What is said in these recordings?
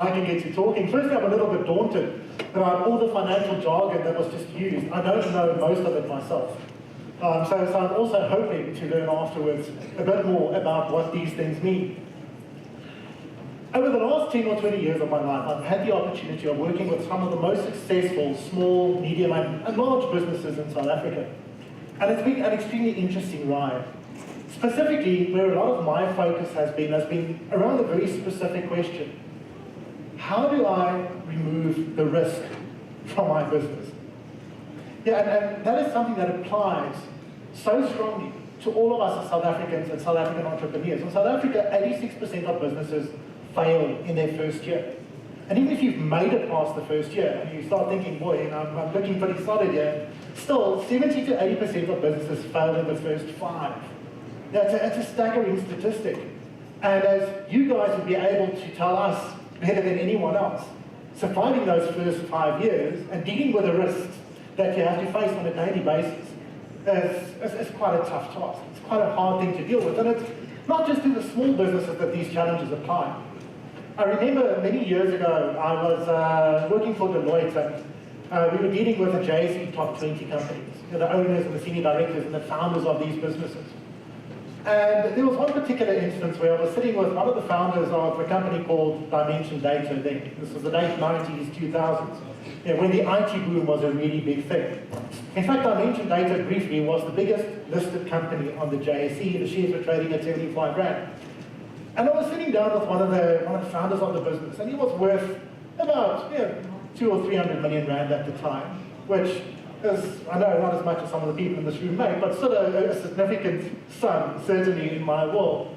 I can get you talking. Firstly, I'm a little bit daunted about all the financial jargon that was just used. I don't know most of it myself. So I'm also hoping to learn afterwards a bit more about what these things mean. Over the last 10 or 20 years of my life, I've had the opportunity of working with some of the most successful small, medium, and large businesses in South Africa. And it's been an extremely interesting ride. Specifically, where a lot of my focus has been around a very specific question. How do I remove the risk from my business? Yeah, and that is something that applies so strongly to all of us as South Africans and South African entrepreneurs. In South Africa, 86% of businesses fail in their first year. And even if you've made it past the first year, and you start thinking, boy, I'm looking pretty solid here, still 70 to 80% of businesses fail in the first 5. That's a staggering statistic. And as you guys would be able to tell us better than anyone else, surviving those first 5 years and dealing with the risks that you have to face on a daily basis is quite a tough task. It's quite a hard thing to deal with. And it's not just to the small businesses that these challenges apply. I remember many years ago, I was working for Deloitte, and we were dealing with the JSE top 20 companies, the owners and the senior directors and the founders of these businesses. And there was one particular instance where I was sitting with one of the founders of a company called Dimension Data then. This was the late 90s, 2000s, when the IT boom was a really big thing. In fact, Dimension Data briefly was the biggest listed company on the JSE. The shares were trading at 75 Rand. And I was sitting down with one of the founders of the business, and he was worth about 200 or 300 million Rand at the time, which is, I know, not as much as some of the people in this room make, but still a significant sum, certainly in my world.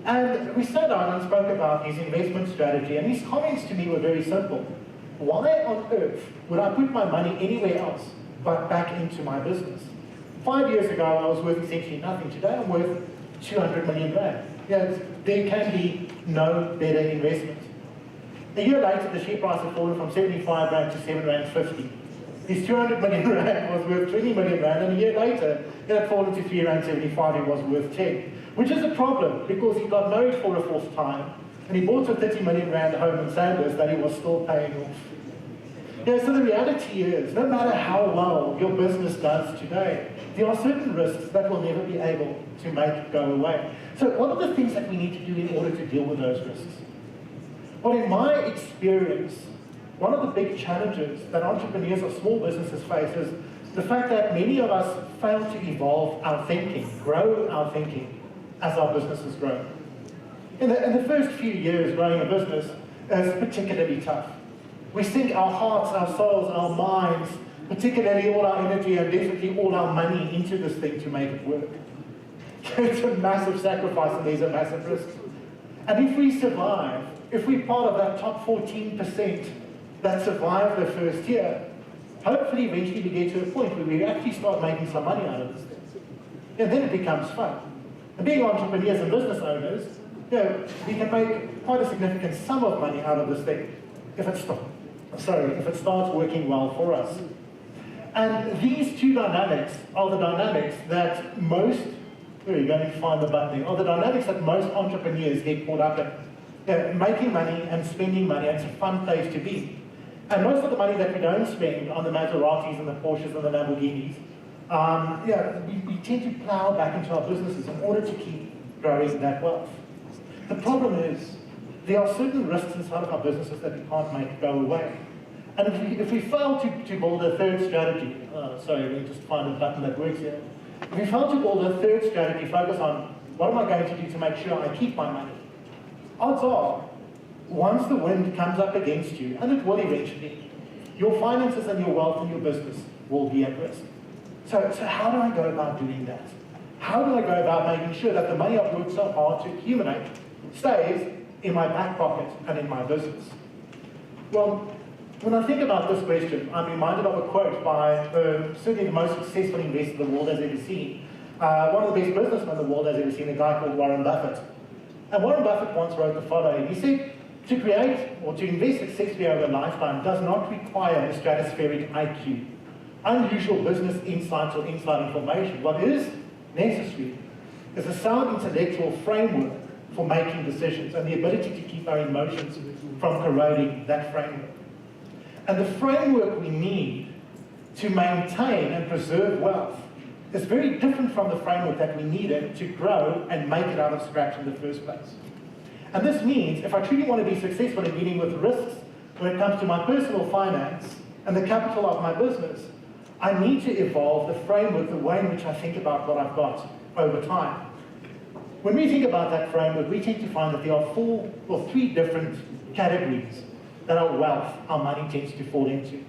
And we sat down and spoke about his investment strategy, and his comments to me were very simple. Why on earth would I put my money anywhere else but back into my business? 5 years ago, I was worth essentially nothing. Today, I'm worth 200 million Rand. There can be no better investment. A year later, the share price had fallen from 75 Rand to 7 Rand 50. His 200 million Rand was worth 20 million Rand, and a year later, it had fallen to 3 Rand 75, it was worth 10. Which is a problem, because he got married for a 4th time, and he bought a 30 million Rand home in Sandhurst that he was still paying off. So the reality is, no matter how well your business does today, there are certain risks that will never be able to make go away. So what are the things that we need to do in order to deal with those risks? Well, in my experience, one of the big challenges that entrepreneurs or small businesses face is the fact that many of us fail to evolve our thinking, grow our thinking as our businesses grow. In the first few years growing a business is particularly tough. We sink our hearts, our souls, our minds, particularly all our energy and definitely all our money into this thing to make it work. It's a massive sacrifice and there's a massive risk. And if we survive, if we're part of that top 14% that survive the first year, hopefully eventually we get to a point where we actually start making some money out of this thing. And then it becomes fun. And being entrepreneurs and business owners, we can make quite a significant sum of money out of this thing if it starts working well for us. And these two dynamics are the dynamics that most, where are you going to find the button there, are the dynamics that most entrepreneurs get caught up in. Making money and spending money, it's a fun place to be. And most of the money that we don't spend on the Maseratis and the Porsches and the Lamborghinis, we tend to plow back into our businesses in order to keep growing that wealth. The problem is, there are certain risks inside of our businesses that we can't make go away. And if we fail to build a third strategy, let me just find a button that works here. If we fail to build a third strategy, focus on what am I going to do to make sure I keep my money, odds are, once the wind comes up against you, and it will eventually, your finances and your wealth and your business will be at risk. So how do I go about doing that? How do I go about making sure that the money I've worked so hard to accumulate stays in my back pocket and in my business? Well, when I think about this question, I'm reminded of a quote by certainly the most successful investor the world has ever seen. One of the best businessmen the world has ever seen, a guy called Warren Buffett. And Warren Buffett once wrote the following. He said, to create or to invest successfully over a lifetime does not require a stratospheric IQ, unusual business insights or inside information. What is necessary is a sound intellectual framework for making decisions and the ability to keep our emotions from corroding that framework. And the framework we need to maintain and preserve wealth is very different from the framework that we needed to grow and make it out of scratch in the first place. And this means if I truly want to be successful in dealing with risks when it comes to my personal finance and the capital of my business, I need to evolve the framework, the way in which I think about what I've got over time. When we think about that framework, we tend to find that there are 4 or 3 different categories that our wealth, our money tends to fall into.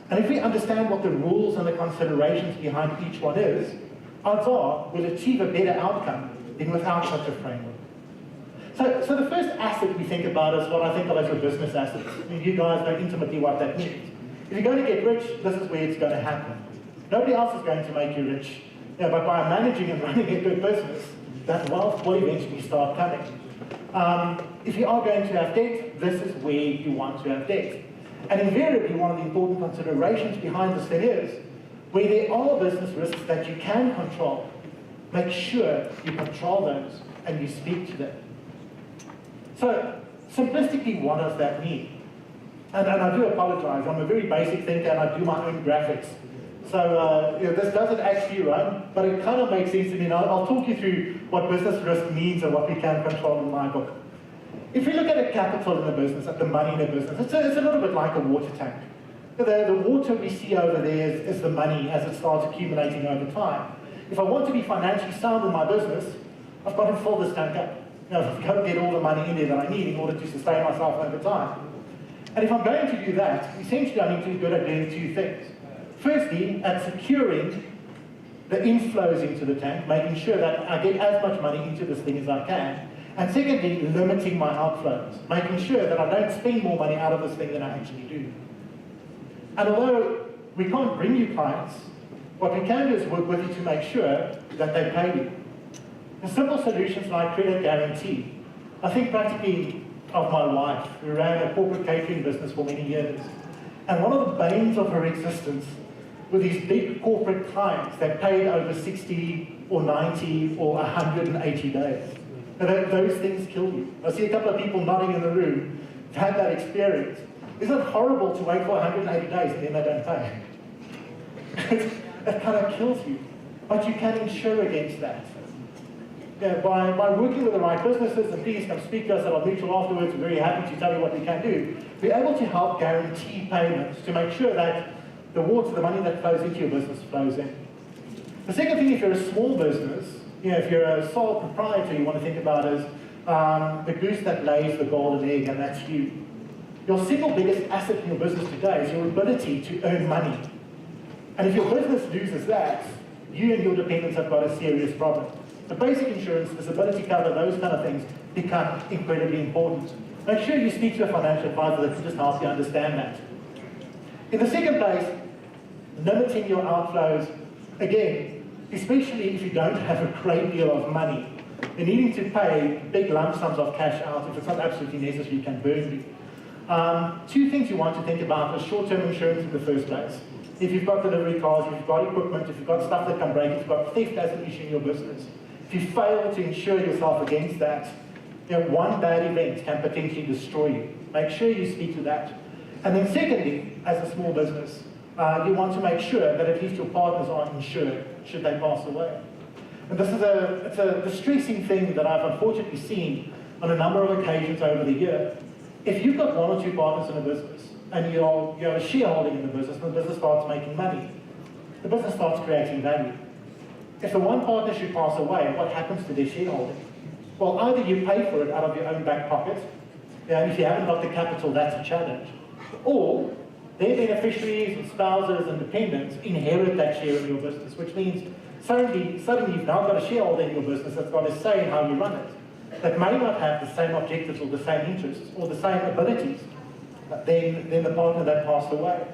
And if we understand what the rules and the considerations behind each one is, odds are we'll achieve a better outcome than without such a framework. So the first asset we think about is what I think of as your business assets. I mean, you guys know intimately what that means. If you're going to get rich, this is where it's going to happen. Nobody else is going to make you rich. But by managing and running a good business, that wealth will eventually start coming. If you are going to have debt, this is where you want to have debt. And invariably, one of the important considerations behind this thing is, where there are business risks that you can control, make sure you control those and you speak to them. So, simplistically, what does that mean? And I do apologize, I'm a very basic thinker and I do my own graphics. So this doesn't actually run, but it kind of makes sense to me. Now, I'll talk you through what business risk means and what we can control in my book. If we look at a capital in the business, at the money in the business, it's a little bit like a water tank. The water we see over there is the money as it starts accumulating over time. If I want to be financially sound in my business, I've got to fill this tank up. I've got to get all the money in there that I need in order to sustain myself over time. And if I'm going to do that, essentially I need to be good at doing 2 things. Firstly, at securing the inflows into the tank, making sure that I get as much money into this thing as I can. And secondly, limiting my outflows, making sure that I don't spend more money out of this thing than I actually do. And although we can't bring you clients, what we can do is work with you to make sure that they pay you. And simple solutions like credit guarantee. I think practically of my life, we ran a corporate catering business for many years. And one of the banes of her existence were these big corporate clients that paid over 60 or 90 or 180 days. And those things kill you. I see a couple of people nodding in the room who've had that experience. Isn't it horrible to wait for 180 days and then they don't pay? That kind of kills you. But you can insure against that. By working with the right businesses, and please come speak to us at our mutual afterwards, we're very happy to tell you what we can do. We're able to help guarantee payments to make sure that the money that flows into your business flows in. The second thing, if you're a small business, if you're a sole proprietor, you want to think about is the goose that lays the golden egg, and that's you. Your single biggest asset in your business today is your ability to earn money. And if your business loses that, you and your dependents have got a serious problem. The basic insurance, disability cover, those kind of things become incredibly important. Make sure you speak to a financial advisor that can just help you understand that. In the second place, limiting your outflows. Again, especially if you don't have a great deal of money, you're needing to pay big lump sums of cash out. If it's not absolutely necessary, you can burn you. 2 things you want to think about is short-term insurance in the first place. If you've got delivery cars, if you've got equipment, if you've got stuff that can break, if you've got theft as an issue in your business, if you fail to insure yourself against that, one bad event can potentially destroy you. Make sure you speak to that. And then secondly, as a small business, you want to make sure that at least your partners are insured should they pass away. And this is a distressing thing that I've unfortunately seen on a number of occasions over the year. If you've got 1 or 2 partners in a business, and you have a shareholding in the business, and the business starts making money, the business starts creating value. If the one partner should pass away, what happens to their shareholding? Well, either you pay for it out of your own back pocket, and if you haven't got the capital, that's a challenge, or their beneficiaries and spouses and dependents inherit that share in your business, which means suddenly you've now got a shareholder in your business that's got a say in how you run it, that may not have the same objectives or the same interests or the same abilities than the partner that passed away.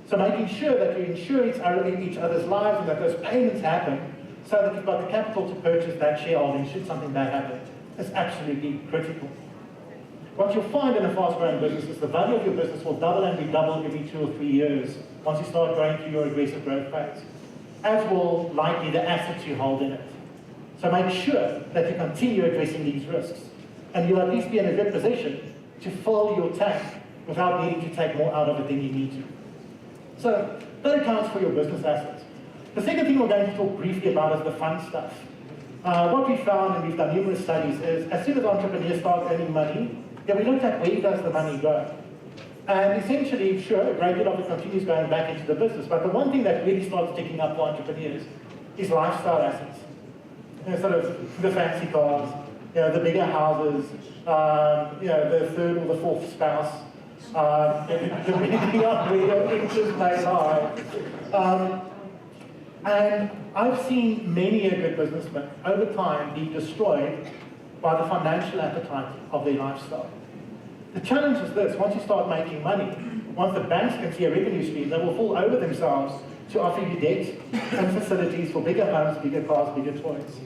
So making sure that you insure each other's lives and that those payments happen so that you've got the capital to purchase that shareholding should something bad happen is absolutely critical. What you'll find in a fast-growing business is the value of your business will double and redouble every 2 or 3 years once you start going through your aggressive growth phase, as will likely the assets you hold in it. So make sure that you continue addressing these risks. and you'll at least be in a good position to fill your tank without needing to take more out of it than you need to. So that accounts for your business assets. The second thing we're going to talk briefly about is the fun stuff. What we found, and we've done numerous studies, is as soon as entrepreneurs start earning money, then we looked at where does the money go. And essentially, sure, a great deal of it continues going back into the business, but the one thing that really starts ticking up for entrepreneurs is lifestyle assets. Sort of the fancy cars, the bigger houses, the third or the fourth spouse, depending on where your interest may lie. And I've seen many a good businessman over time be destroyed by the financial appetite of their lifestyle. The challenge is this: once you start making money, once the banks can see a revenue stream, they will fall over themselves to offer you debt and facilities for bigger homes, bigger cars, bigger toys.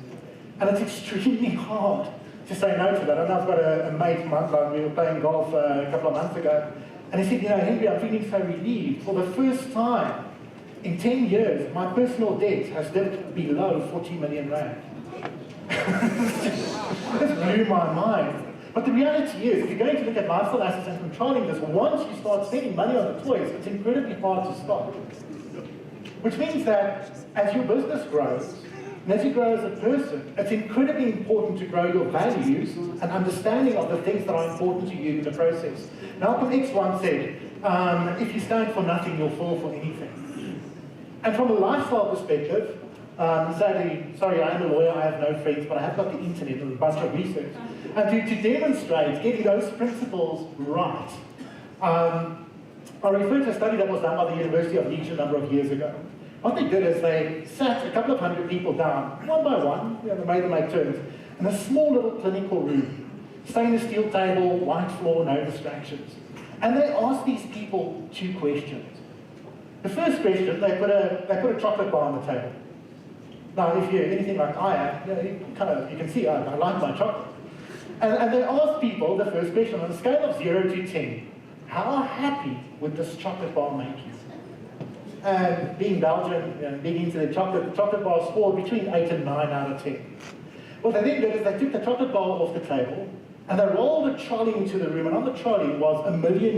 And it's extremely hard to say no to that. And I've got a mate of mine, we were playing golf a couple of months ago, and he said, Henry, I'm feeling so relieved. For the first time in 10 years, my personal debt has dipped below 40 million rand. This blew my mind. But the reality is, if you're going to look at lifestyle assets and controlling this, once you start spending money on the toys, it's incredibly hard to stop. Which means that as your business grows, and as you grow as a person, it's incredibly important to grow your values and understanding of the things that are important to you in the process. Malcolm X once said, if you stand for nothing, you'll fall for anything. And from a lifestyle perspective, sorry, I am a lawyer, I have no friends, but I have got the internet and a bunch of research. And to demonstrate getting those principles right, I refer to a study that was done by the University of Leeds a number of years ago. What they did is they sat a couple of hundred people down, one by one, they made them make turns, in a small little clinical room, stainless steel table, white floor, no distractions. And they asked these people two questions. The first question, they put a chocolate bar on the table. Now, if you're anything like I am, you can see I like my chocolate. And they asked people the first question, on a scale of 0 to 10, how happy would this chocolate bar make you? And being Belgian, being into the chocolate bar scored between 8 and 9 out of 10. What they then did is they took the chocolate bar off the table, and they rolled a trolley into the room, and on the trolley was €1 million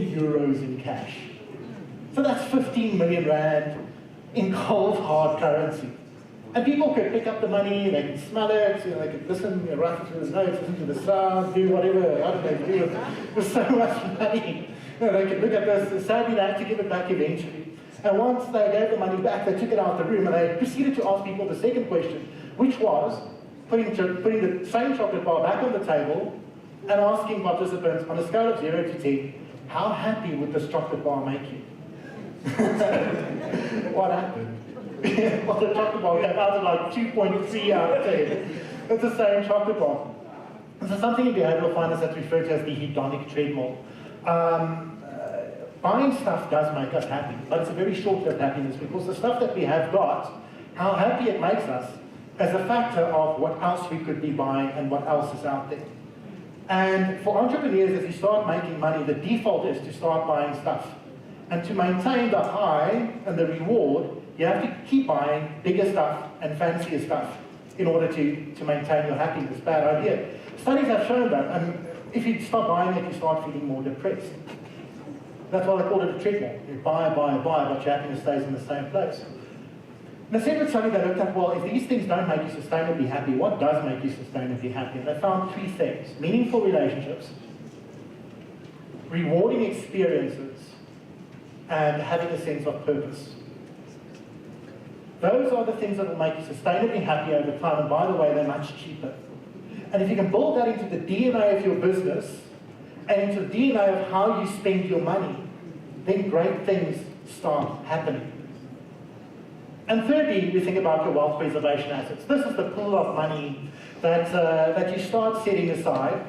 in cash. So that's 15 million rand in cold, hard currency. And people could pick up the money, they could smell it, they could listen, write it through the notes, listen to the sound, do whatever, I don't know, do with so much money. They could look at this, sadly they had to give it back eventually. And once they gave the money back, they took it out of the room and they proceeded to ask people the second question, which was putting the same chocolate bar back on the table and asking participants on a scale of 0 to 10, how happy would this chocolate bar make you? What happened? Well, the chocolate bar came out at like 2.3 out of 10. It's the same chocolate bar. So something in behavioural finance that's referred to as the hedonic treadmill. Buying stuff does make us happy, but it's a very short-lived happiness because the stuff that we have got, how happy it makes us, is a factor of what else we could be buying and what else is out there. And for entrepreneurs, as you start making money, the default is to start buying stuff. And to maintain the high and the reward, you have to keep buying bigger stuff and fancier stuff in order to maintain your happiness. Bad idea. Studies have shown that, and if you stop buying it, you start feeling more depressed. That's why they call it a treadmill. You buy, but your happiness stays in the same place. And a separate study they looked at, well, if these things don't make you sustainably happy, what does make you sustainably happy? And they found 3 things: meaningful relationships, rewarding experiences, and having a sense of purpose. Those are the things that will make you sustainably happy over time, and by the way, they're much cheaper. And if you can build that into the DNA of your business, and into the DNA of how you spend your money, then great things start happening. And thirdly, we think about your wealth preservation assets. This is the pool of money that you start setting aside,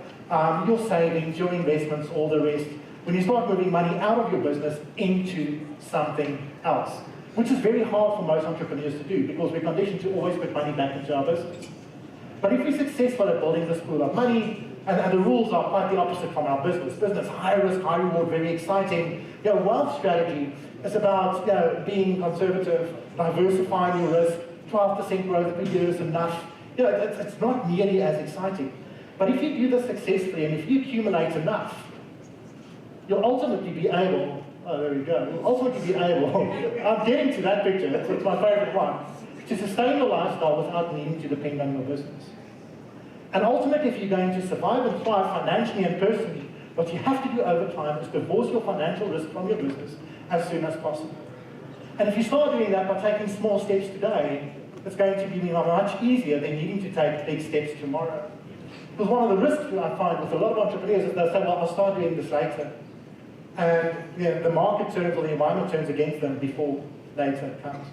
your savings, your investments, all the rest, when you start moving money out of your business into something else, which is very hard for most entrepreneurs to do because we're conditioned to always put money back into our business. But if we're successful at building this pool of money, and the rules are quite the opposite from our business. Business, high risk, high reward, very exciting. Wealth strategy is about being conservative, diversifying your risk. 12% growth per year is enough. It's not nearly as exciting. But if you do this successfully and if you accumulate enough, you'll ultimately be able, oh, there we go, you'll ultimately be able, I'm getting to that picture, it's my favorite one, to sustain your lifestyle without needing to depend on your business. And ultimately, if you're going to survive and thrive financially and personally, what you have to do over time is divorce your financial risk from your business as soon as possible. And if you start doing that by taking small steps today, it's going to be much easier than needing to take big steps tomorrow. Because one of the risks that I find with a lot of entrepreneurs is they say, well, I'll start doing this later. And the market turns or the environment turns against them before later comes.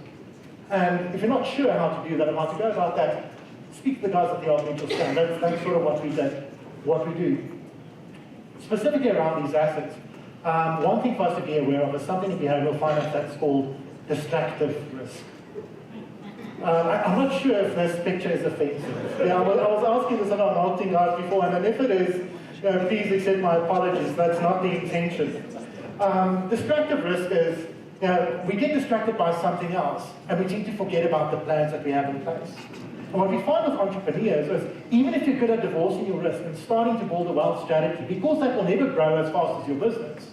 And if you're not sure how to do that and how to go about that, speak to the guys at the Mutual Stand. That's sort of what we do. Specifically around these assets, one thing for us to be aware of is something in behavioural finance that's called distractive risk. I'm not sure if this picture is offensive. I was asking this of our marketing guys before, and if it is, please accept my apologies. That's not the intention. Distractive risk is, we get distracted by something else, and we tend to forget about the plans that we have in place. And what we find with entrepreneurs is, even if you're good at divorcing your risk and starting to build a wealth strategy, because that will never grow as fast as your business,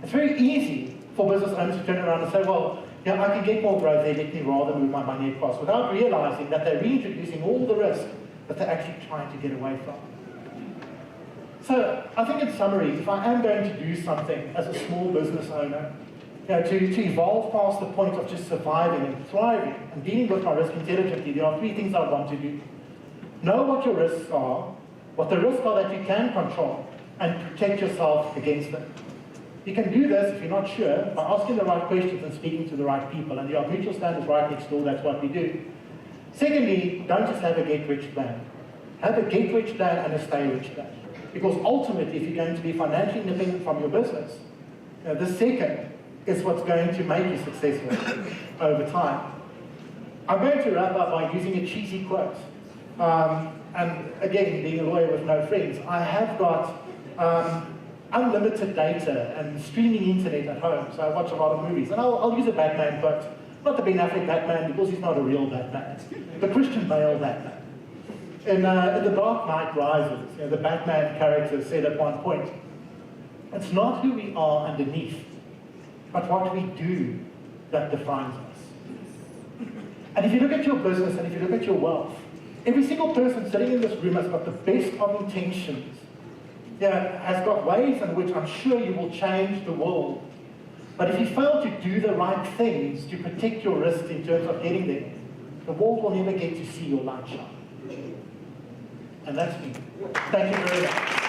it's very easy for business owners to turn around and say, well, I can get more growth there, let me rather move my money across, without realizing that they're reintroducing all the risk that they're actually trying to get away from. So, I think in summary, if I am going to do something as a small business owner, to evolve past the point of just surviving and thriving and dealing with my risk intelligently, there are three things I want to do. Know what your risks are, what the risks are that you can control, and protect yourself against them. You can do this, if you're not sure, by asking the right questions and speaking to the right people. And the Mutual Stand is right next door, that's what we do. Secondly, don't just have a get-rich plan. Have a get-rich plan and a stay-rich plan. Because ultimately, if you're going to be financially independent from your business, the second is what's going to make you successful over time. I'm going to wrap up by using a cheesy quote. And again, being a lawyer with no friends, I have got unlimited data and streaming internet at home, so I watch a lot of movies. And I'll use a Batman quote, not the Ben Affleck Batman, because he's not a real Batman, the Christian Bale Batman. In The Dark Knight Rises, the Batman character said at one point, it's not who we are underneath, but what we do that defines us. And if you look at your business and if you look at your wealth, every single person sitting in this room has got the best of intentions, has got ways in which I'm sure you will change the world. But if you fail to do the right things to protect your risks in terms of getting there, the world will never get to see your light shine. And that's me. Thank you very much.